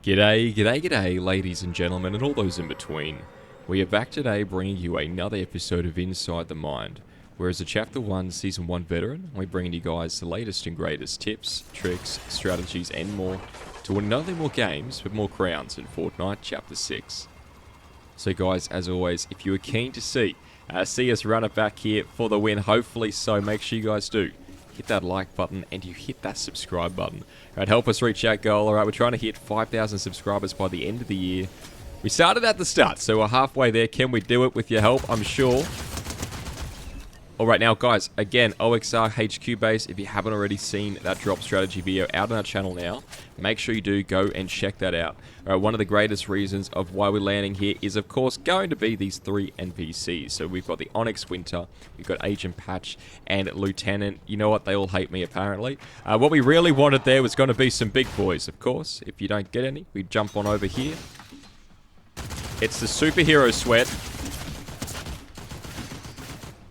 G'day, g'day, g'day, ladies and gentlemen, and all those in between. We are back today bringing you another episode of Inside the Mind, where as a Chapter 1, Season 1 veteran, we're bringing you guys the latest and greatest tips, tricks, strategies, and more to win not only more games, but more crowns in Fortnite Chapter 6. So guys, as always, if you are keen to see us run it back here for the win, hopefully so, make sure you guys do hit that like button and you hit that subscribe button. Alright, help us reach that goal. Alright, we're trying to hit 5,000 subscribers by the end of the year. We started at the start, so we're halfway there. Can we do it with your help? I'm sure. Alright, now guys, again, OXR HQ base, if you haven't already seen that drop strategy video out on our channel now, make sure you do go and check that out. Alright, one of the greatest reasons of why we're landing here is, of course, going to be these three NPCs. So we've got the Onyx Winter, we've got Agent Patch, and Lieutenant. You know what? They all hate me, apparently. What we really wanted there was going to be some big boys, of course. If you don't get any, we jump on over here. It's the superhero sweat.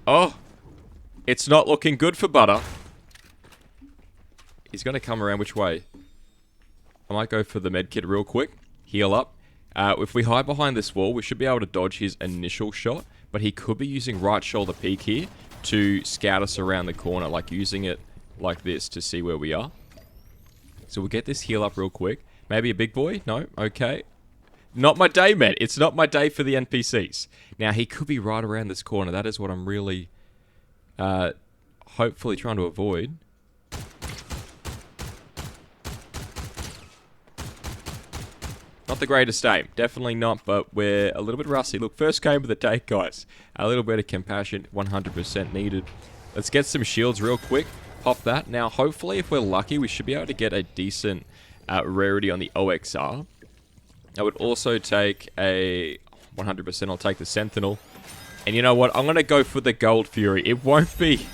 Oh! It's not looking good for Butter. He's going to come around which way? I might go for the medkit real quick. Heal up. If we hide behind this wall, we should be able to dodge his initial shot. But he could be using right shoulder peek here to scout us around the corner. Like using it like this to see where we are. So we'll get this heal up real quick. Maybe a big boy? No? Okay. Not my day, man. It's not my day for the NPCs. Now, he could be right around this corner. That is what I'm really... hopefully trying to avoid. Not the greatest aim. Definitely not, but we're a little bit rusty. Look, first game of the day, guys. A little bit of compassion, 100% needed. Let's get some shields real quick. Pop that. Now, hopefully, if we're lucky, we should be able to get a decent rarity on the OXR. I would also take a 100%. I'll take the Sentinel. And you know what? I'm going to go for the Gold Fury. It won't be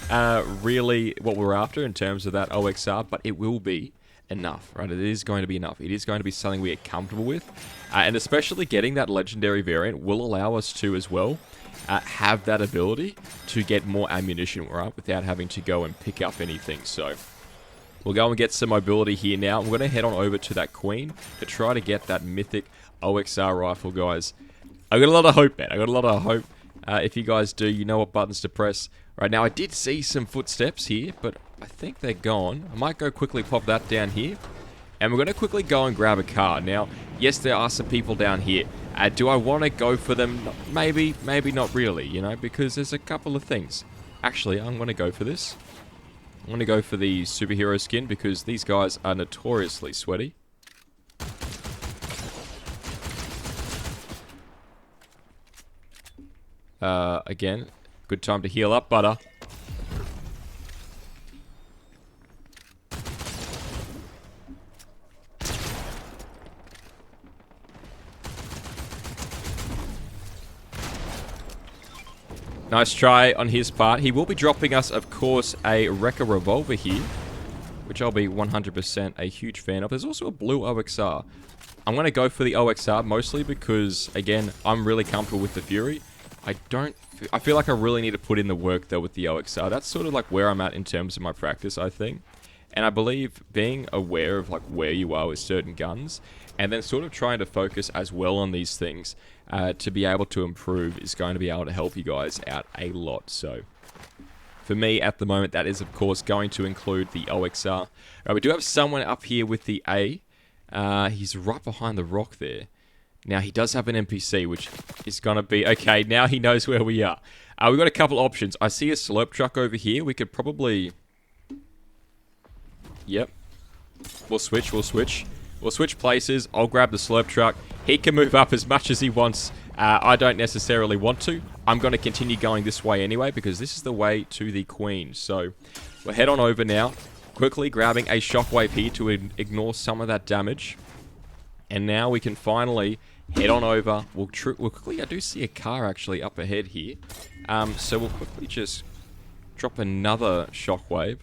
really what we're after in terms of that OXR, but it will be enough, right? It is going to be enough. It is going to be something we are comfortable with. And especially getting that Legendary variant will allow us to, as well, have that ability to get more ammunition, right? Without having to go and pick up anything. So we'll go and get some mobility here now. I'm going to head on over to that Queen to try to get that mythic OXR rifle, guys. I got a lot of hope, man. I got a lot of hope. If you guys do, you know what buttons to press. Right now, I did see some footsteps here, but I think they're gone. I might go quickly pop that down here. And we're going to quickly go and grab a car. Now, yes, there are some people down here. Do I want to go for them? Maybe, maybe not really, you know, because there's a couple of things. Actually, I'm going to go for this. I'm going to go for the superhero skin because these guys are notoriously sweaty. Again, good time to heal up, Butter. Nice try on his part. He will be dropping us, of course, a Wrecker Revolver here, which I'll be 100% a huge fan of. There's also a blue OXR. I'm going to go for the OXR mostly because, again, I'm really comfortable with the Fury. I feel like I really need to put in the work, though, with the OXR. That's sort of like where I'm at in terms of my practice, I think. And I believe being aware of like where you are with certain guns, and then sort of trying to focus as well on these things to be able to improve is going to be able to help you guys out a lot. So, for me, at the moment, that is, of course, going to include the OXR. Right, we do have someone up here with the A. He's right behind the rock there. Now, he does have an NPC, which is going to be... Okay, now he knows where we are. We've got a couple options. I see a slurp truck over here. We could probably... Yep. We'll switch. We'll switch places. I'll grab the slurp truck. He can move up as much as he wants. I don't necessarily want to. I'm going to continue going this way anyway, because this is the way to the Queen. So, we'll head on over now. Quickly grabbing a shockwave here to ignore some of that damage. And now we can finally head on over. We'll quickly... I do see a car actually up ahead here. So we'll quickly just drop another shockwave.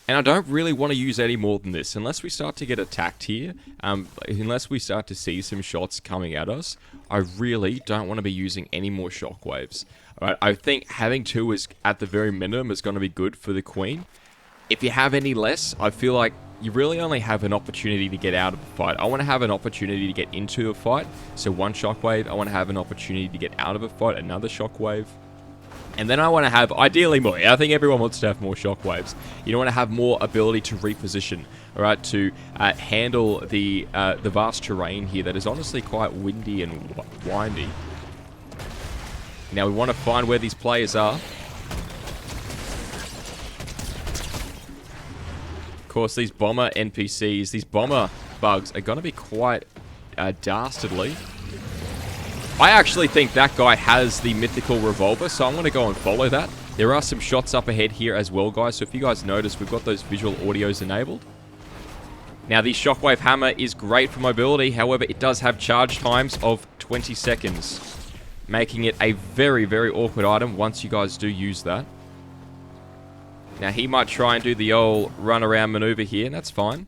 And I don't really want to use any more than this. Unless we start to get attacked here. Unless we start to see some shots coming at us. I really don't want to be using any more shockwaves. Alright, I think having two is, at the very minimum, is going to be good for the Queen. If you have any less, I feel like you really only have an opportunity to get out of a fight. I want to have an opportunity to get into a fight. So one shockwave. I want to have an opportunity to get out of a fight. Another shockwave. And then I want to have, ideally more. I think everyone wants to have more shockwaves. You want to have more ability to reposition, all right, to handle the vast terrain here that is honestly quite windy and windy. Now we want to find where these players are. Of course, these bomber NPCs, these bomber bugs are going to be quite dastardly. I actually think that guy has the mythical revolver, so I'm going to go and follow that. There are some shots up ahead here as well, guys, so if you guys notice, we've got those visual audios enabled. Now, the shockwave hammer is great for mobility, however, it does have charge times of 20 seconds, making it a very, very awkward item once you guys do use that. Now, he might try and do the old run-around maneuver here, and that's fine.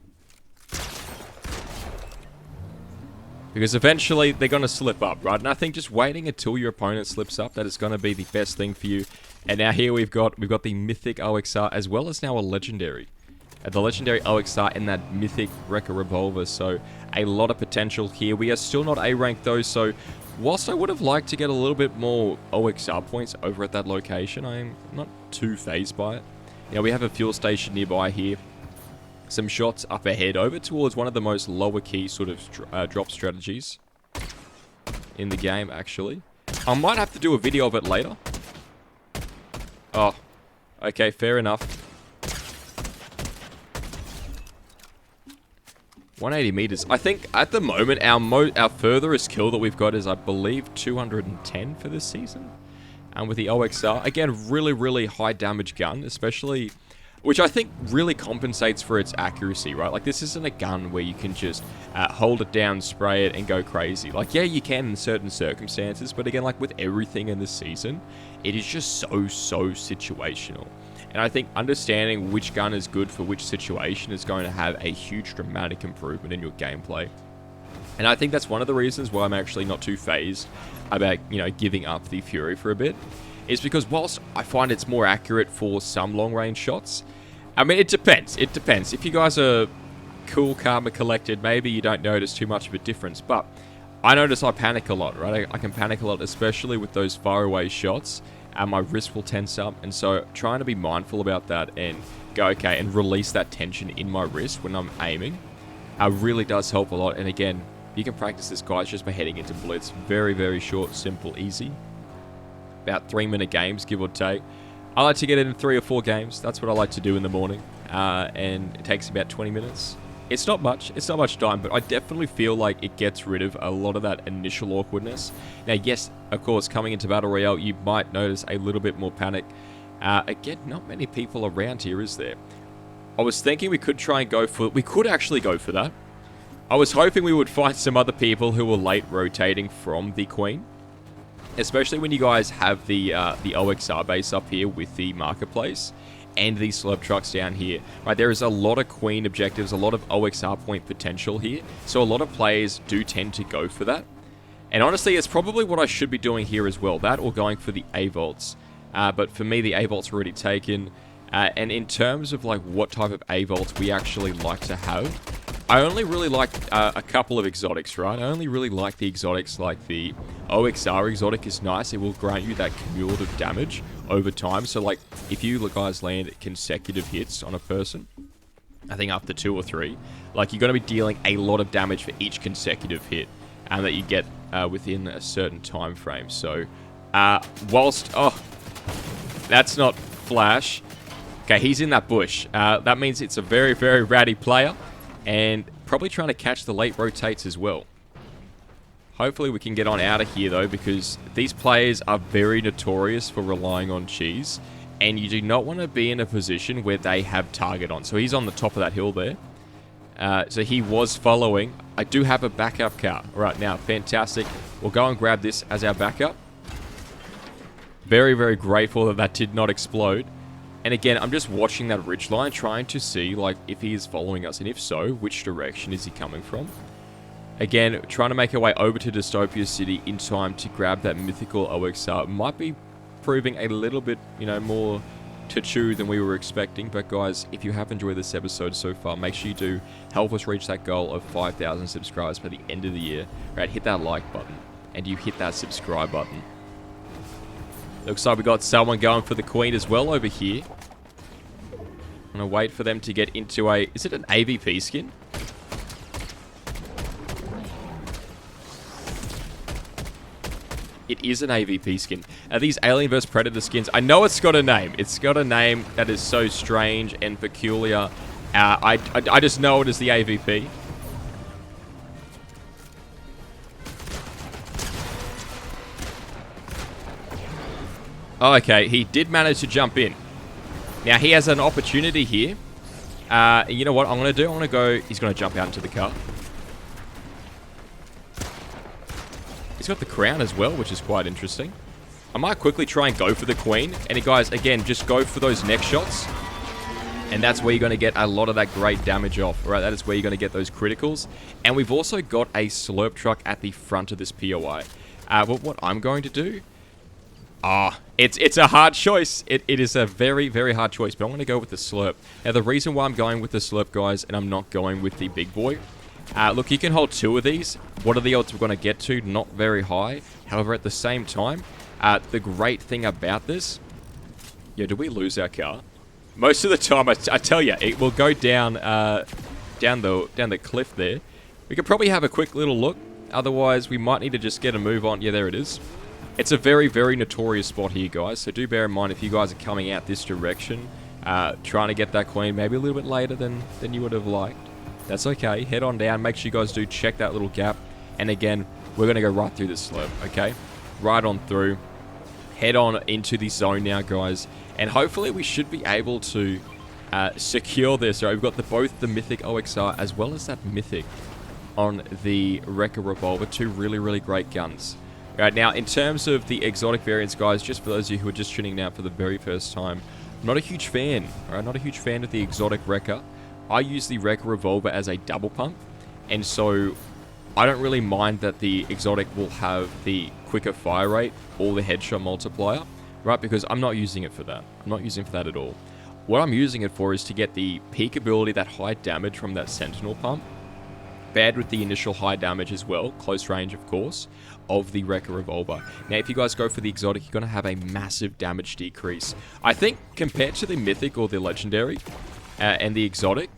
Because eventually, they're going to slip up, right? And I think just waiting until your opponent slips up, that is going to be the best thing for you. And now here we've got the Mythic OXR, as well as now a Legendary. The Legendary OXR and that Mythic Wrecker Revolver. So, a lot of potential here. We are still not A-ranked, though, so whilst I would have liked to get a little bit more OXR points over at that location, I'm not too fazed by it. Now, we have a fuel station nearby here. Some shots up ahead over towards one of the most lower key sort of drop strategies in the game, actually. I might have to do a video of it later. Oh, okay, fair enough. 180 meters. I think at the moment our furthest kill that we've got is, I believe, 210 for this season. And with the OXR, again, really, really high damage gun, especially, which I think really compensates for its accuracy, right? Like, this isn't a gun where you can just hold it down, spray it, and go crazy. Like, yeah, you can in certain circumstances, but again, like with everything in this season, it is just so situational. And I think understanding which gun is good for which situation is going to have a huge dramatic improvement in your gameplay. And I think that's one of the reasons why I'm actually not too fazed about, you know, giving up the Fury for a bit. Is because whilst I find it's more accurate for some long-range shots, I mean, it depends. It depends. If you guys are cool, calm, and collected, maybe you don't notice too much of a difference. But I notice I panic a lot, right? I can panic a lot, especially with those far-away shots, and my wrist will tense up. And so trying to be mindful about that and go, okay, and release that tension in my wrist when I'm aiming, really does help a lot. And again, you can practice this, guys, just by heading into Blitz. Very, very short, simple, easy. About 3-minute games, give or take. I like to get it in 3 or 4 games. That's what I like to do in the morning. And it takes about 20 minutes. It's not much. It's not much time, but I definitely feel like it gets rid of a lot of that initial awkwardness. Now, yes, of course, coming into Battle Royale, you might notice a little bit more panic. Again, not many people around here, is there? I was thinking we could try and go for... We could actually go for that. I was hoping we would find some other people who were late rotating from the Queen. Especially when you guys have the OXR base up here with the marketplace and these slurp trucks down here. Right, there is a lot of Queen objectives, a lot of OXR point potential here. So a lot of players do tend to go for that. And honestly, it's probably what I should be doing here as well. That or going for the A-Vaults. But for me, the A-Vaults are already taken. And in terms of like what type of A-Vaults we actually like to have, I only really like a couple of exotics, right? I only really like the exotics, like the OXR exotic is nice. It will grant you that cumulative damage over time. So, like, if you guys land consecutive hits on a person, I think after 2 or 3, like, you're going to be dealing a lot of damage for each consecutive hit that you get within a certain time frame. So, whilst... Oh, that's not Flash. Okay, he's in that bush. That means it's a very, very ratty player. And probably trying to catch the late rotates as well. Hopefully we can get on out of here, though, because these players are very notorious for relying on cheese. And you do not want to be in a position where they have target on. So he's on the top of that hill there. So he was following. I do have a backup car. Right now, fantastic. We'll go and grab this as our backup. Very, very grateful that that did not explode. And again, I'm just watching that ridgeline, trying to see like if he is following us, and if so, which direction is he coming from? Again, trying to make our way over to Dystopia City in time to grab that mythical OXR might be proving a little bit, you know, more to chew than we were expecting. But guys, if you have enjoyed this episode so far, make sure you do help us reach that goal of 5,000 subscribers by the end of the year. Right, hit that like button and you hit that subscribe button. Looks like we got someone going for the queen as well over here. I'm gonna wait for them to get into a... Is it an AVP skin? It is an AVP skin. Are these Alien vs Predator skins? I know it's got a name. It's got a name that is so strange and peculiar. I just know it as the AVP. Oh, okay, he did manage to jump in. Now, he has an opportunity here. You know what I'm going to do? I'm going to go... He's going to jump out into the car. He's got the crown as well, which is quite interesting. I might quickly try and go for the queen. And you guys, again, just go for those neck shots. And that's where you're going to get a lot of that great damage off. Right, that is where you're going to get those criticals. And we've also got a slurp truck at the front of this POI. But what I'm going to do... it's a hard choice. It is a very, very hard choice. But I'm going to go with the slurp. Now, the reason why I'm going with the slurp, guys, and I'm not going with the big boy... look, you can hold 2 of these. What are the odds we're going to get to? Not very high. However, at the same time, the great thing about this... Yeah, did we lose our car? Most of the time, I tell you, it will go down down the cliff there. We could probably have a quick little look. Otherwise, we might need to just get a move on. Yeah, there it is. It's a very, very notorious spot here, guys. So do bear in mind if you guys are coming out this direction, trying to get that queen maybe a little bit later than you would have liked. That's okay. Head on down. Make sure you guys do check that little gap. And again, we're going to go right through this slope, okay? Right on through. Head on into the zone now, guys. And hopefully we should be able to secure this. Right? We've got both the Mythic OXR as well as that Mythic on the Wrecker Revolver. 2 really, really great guns. Right, now, in terms of the exotic variants, guys, just for those of you who are just tuning in out for the very first time, I'm not a huge fan. All right, not a huge fan of the exotic Wrecker. I use the Wrecker Revolver as a double pump, and so I don't really mind that the exotic will have the quicker fire rate or the headshot multiplier, right? Because I'm not using it for that. I'm not using it for that at all. What I'm using it for is to get the peak ability, that high damage from that Sentinel pump, paired with the initial high damage as well, close range of course, of the Wrecker Revolver. Now, if you guys go for the exotic, you're going to have a massive damage decrease. I think compared to the Mythic or the Legendary and the exotic,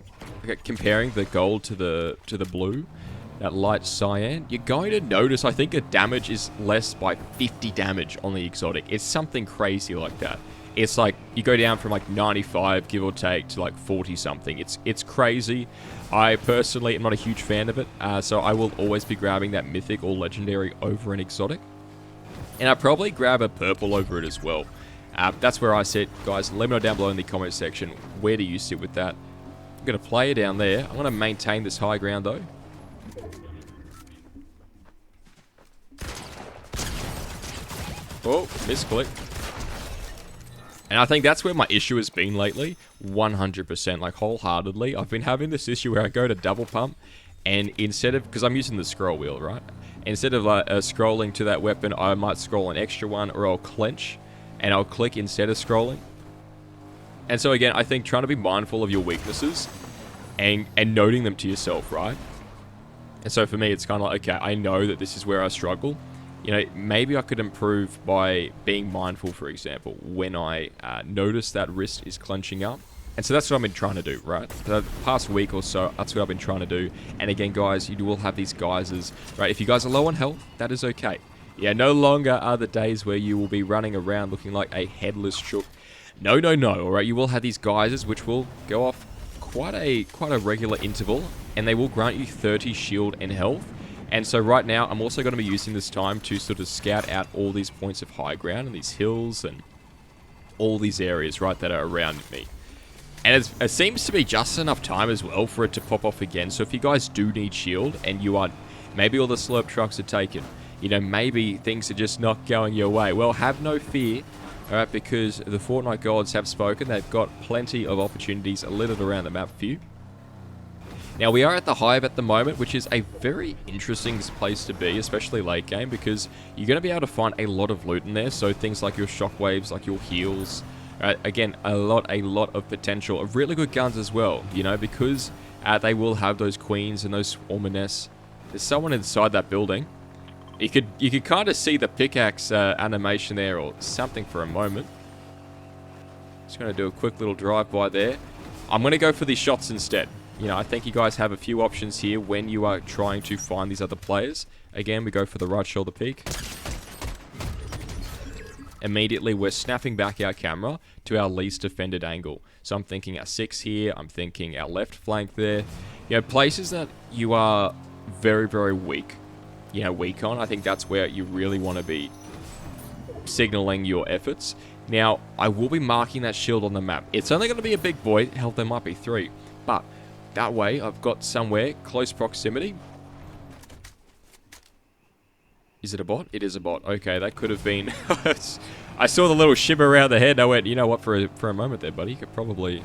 comparing the gold to the blue, that light cyan, you're going to notice, I think, a damage is less by 50 damage on the exotic. It's something crazy like that. It's like you go down from like 95, give or take, to like 40 something. It's crazy. I personally am not a huge fan of it, so I will always be grabbing that Mythic or Legendary over an exotic. And I'll probably grab a purple over it as well. That's where I sit. Guys, let me know down below in the comment section, where do you sit with that? I'm going to play it down there. I'm going to maintain this high ground though. Oh, misclick. And I think that's where my issue has been lately. 100%, like wholeheartedly. I've been having this issue where I go to double pump, and instead of, because I'm using the scroll wheel, right? Instead of scrolling to that weapon, I might scroll an extra one, or I'll clench, and I'll click instead of scrolling. And so again, I think trying to be mindful of your weaknesses, and noting them to yourself, right? And so for me, it's kind of like, okay, I know that this is where I struggle. You know, maybe I could improve by being mindful, for example, when I notice that wrist is clenching up. And so that's what I've been trying to do, right? For the past week or so, that's what I've been trying to do. And again, guys, you will have these geysers, right? If you guys are low on health, that is okay. Yeah, no longer are the days where you will be running around looking like a headless chook. No, no, no, all right? You will have these geysers, which will go off quite a regular interval, and they will grant you 30 shield and health. And so right now, I'm also going to be using this time to sort of scout out all these points of high ground and these hills and all these areas, right, that are around me. And it seems to be just enough time as well for it to pop off again. So if you guys do need shield and you are, maybe all the slurp trucks are taken, you know, maybe things are just not going your way. Well, have no fear, all right, because the Fortnite gods have spoken. They've got plenty of opportunities littered around the map for you. Now, we are at the Hive at the moment, which is a very interesting place to be, especially late game, because you're going to be able to find a lot of loot in there. So things like your shockwaves, like your heals, Again, a lot of potential. Really good guns as well, you know, because they will have those queens and those swarmer nests. There's someone inside that building. You could kind of see the pickaxe animation there or something for a moment. Just going to do a quick little drive-by there. I'm going to go for these shots instead. You know, I think you guys have a few options here when you are trying to find these other players. Again, we go for the right shoulder peek. Immediately, we're snapping back our camera to our least defended angle. So I'm thinking our 6 here. I'm thinking our left flank there. You know, places that you are very, very weak. You know, weak on. I think that's where you really want to be signaling your efforts. Now, I will be marking that shield on the map. It's only going to be a big boy. Hell, there might be 3. But that way, I've got somewhere close proximity. Is it a bot? It is a bot. Okay, that could have been... I saw the little shiver around the head and I went, you know what, for a moment there, buddy, you could probably...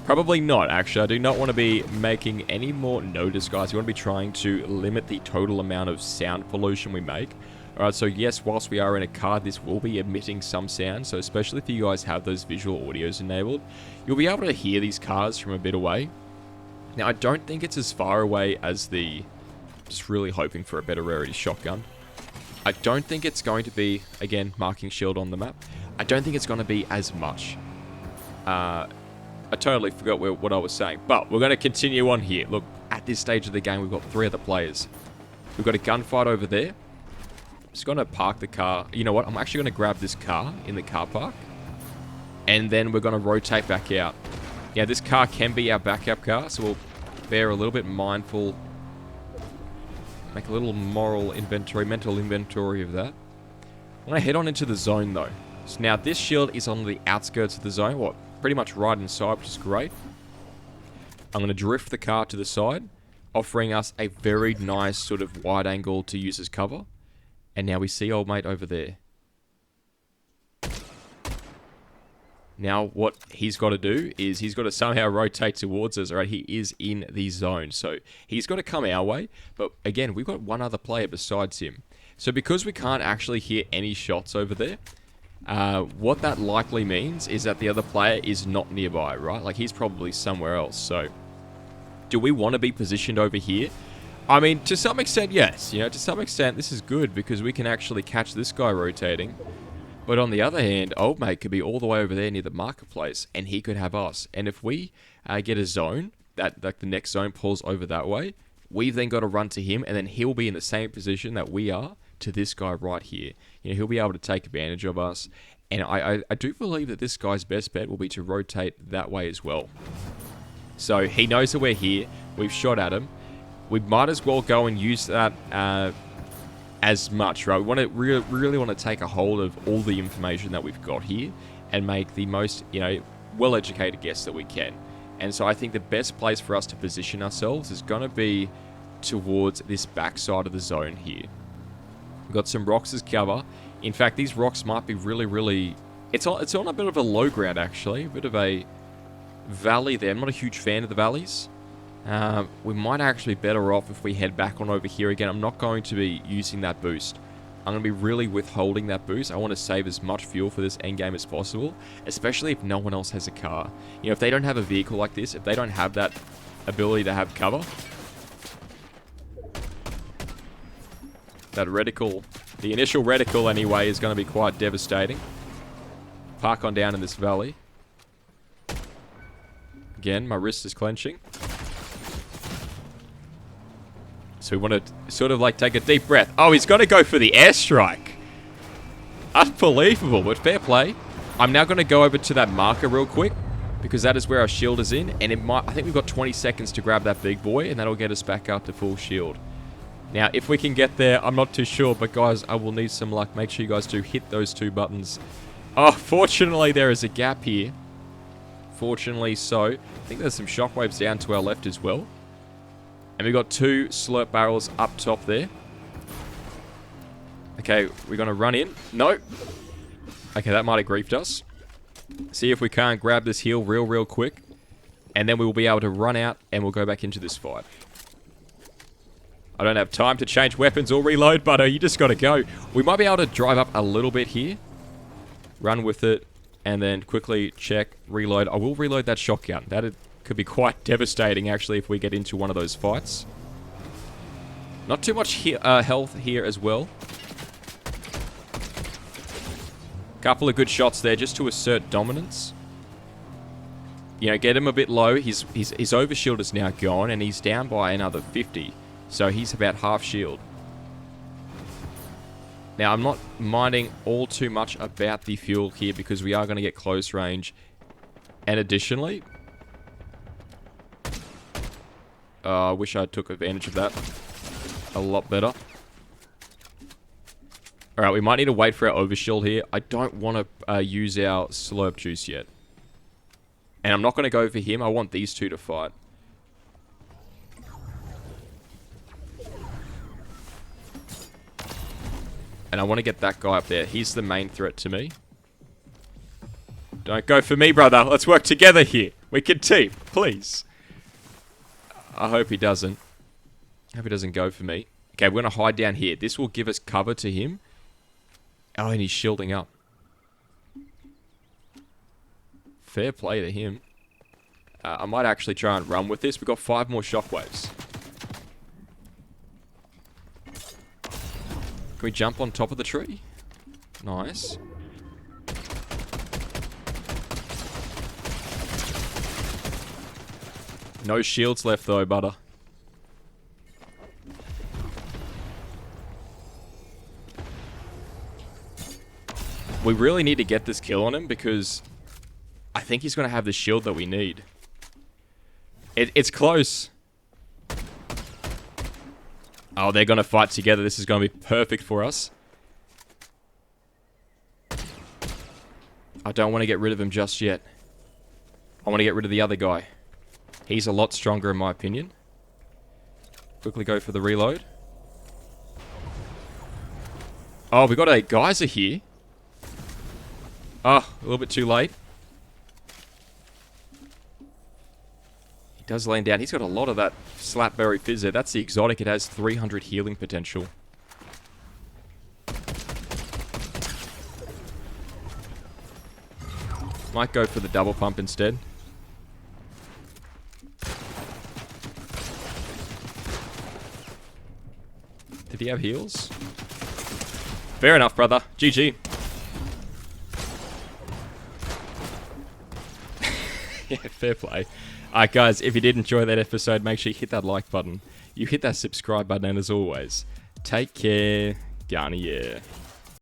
Probably not, actually. I do not want to be making any more notice, guys. You want to be trying to limit the total amount of sound pollution we make. Alright, so yes, whilst we are in a car, this will be emitting some sound. So especially if you guys have those visual audios enabled, you'll be able to hear these cars from a bit away. Now, I don't think it's as far away as the... Just really hoping for a better rarity shotgun. I don't think it's going to be, again, marking shield on the map. I don't think it's going to be as much. I totally forgot what I was saying. But we're going to continue on here. Look, at this stage of the game, we've got 3 other players. We've got a gunfight over there. Just going to park the car. You know what? I'm actually going to grab this car in the car park. And then we're going to rotate back out. Yeah, this car can be our backup car. So we'll bear a little bit mindful. Make a little mental inventory of that. I'm going to head on into the zone though. So now this shield is on the outskirts of the zone. What? Pretty much right inside, which is great. I'm going to drift the car to the side, offering us a very nice sort of wide angle to use as cover. And now we see old mate over there. Now what he's got to do is he's got to somehow rotate towards us. Alright, he is in the zone. So he's got to come our way. But again, we've got one other player besides him. So because we can't actually hear any shots over there, what that likely means is that the other player is not nearby, right? Like he's probably somewhere else. So do we want to be positioned over here? I mean, to some extent, yes. You know, to some extent, this is good because we can actually catch this guy rotating. But on the other hand, old mate could be all the way over there near the marketplace, and he could have us. And if we get a zone, that like the next zone pulls over that way, we've then got to run to him, and then he'll be in the same position that we are to this guy right here. You know, he'll be able to take advantage of us. And I do believe that this guy's best bet will be to rotate that way as well. So he knows that we're here. We've shot at him. We might as well go and use that as much, right? We want to really want to take a hold of all the information that we've got here and make the most, you know, well-educated guess that we can. And so I think the best place for us to position ourselves is going to be towards this back side of the zone here. We've got some rocks as cover. In fact, these rocks might be really... It's on a bit of a low ground, actually. A bit of a valley there. I'm not a huge fan of the valleys. We might actually be better off if we head back on over here again. I'm not going to be using that boost. I'm going to be really withholding that boost. I want to save as much fuel for this endgame as possible, especially if no one else has a car. You know, if they don't have a vehicle like this, if they don't have that ability to have cover, that reticle, the initial reticle anyway, is going to be quite devastating. Park on down in this valley. Again, my wrist is clenching. So we want to sort of like take a deep breath. Oh, he's got to go for the airstrike. Unbelievable, but fair play. I'm now going to go over to that marker real quick because that is where our shield is in. And I think we've got 20 seconds to grab that big boy and that'll get us back up to full shield. Now, if we can get there, I'm not too sure. But guys, I will need some luck. Make sure you guys do hit those 2 buttons. Oh, fortunately, there is a gap here. Fortunately so. I think there's some shockwaves down to our left as well. And we've got 2 slurp barrels up top there. Okay, we're going to run in. No. Okay, that might have griefed us. See if we can't grab this hill real quick. And then we will be able to run out and we'll go back into this fight. I don't have time to change weapons or reload, but you just got to go. We might be able to drive up a little bit here. Run with it. And then quickly check, reload. I will reload that shotgun. That could be quite devastating, actually, if we get into one of those fights. Not too much health here as well. Couple of good shots there just to assert dominance. You know, get him a bit low. His overshield is now gone, and he's down by another 50. So he's about half shield. Now, I'm not minding all too much about the fuel here because we are going to get close range. And additionally... I wish I took advantage of that a lot better. Alright, we might need to wait for our overshield here. I don't want to use our slurp juice yet. And I'm not going to go for him. I want these two to fight. And I want to get that guy up there. He's the main threat to me. Don't go for me, brother. Let's work together here. We can team, please. I hope he doesn't. I hope he doesn't go for me. Okay, we're going to hide down here. This will give us cover to him. Oh, and he's shielding up. Fair play to him. I might actually try and run with this. We've got 5 more shockwaves. Can we jump on top of the tree? Nice. No shields left though, butter. We really need to get this kill on him because I think he's going to have the shield that we need. It's close. Oh, they're going to fight together. This is going to be perfect for us. I don't want to get rid of him just yet. I want to get rid of the other guy. He's a lot stronger in my opinion. Quickly go for the reload. Oh, we got a geyser here. Oh, a little bit too late. He does land down. He's got a lot of that slapberry fizz there. That's the exotic. It has 300 healing potential. Might go for the double pump instead. Did he have heals? Fair enough, brother. GG. Yeah, fair play. Alright, guys, if you did enjoy that episode, make sure you hit that like button. You hit that subscribe button, and as always, take care. Garnier.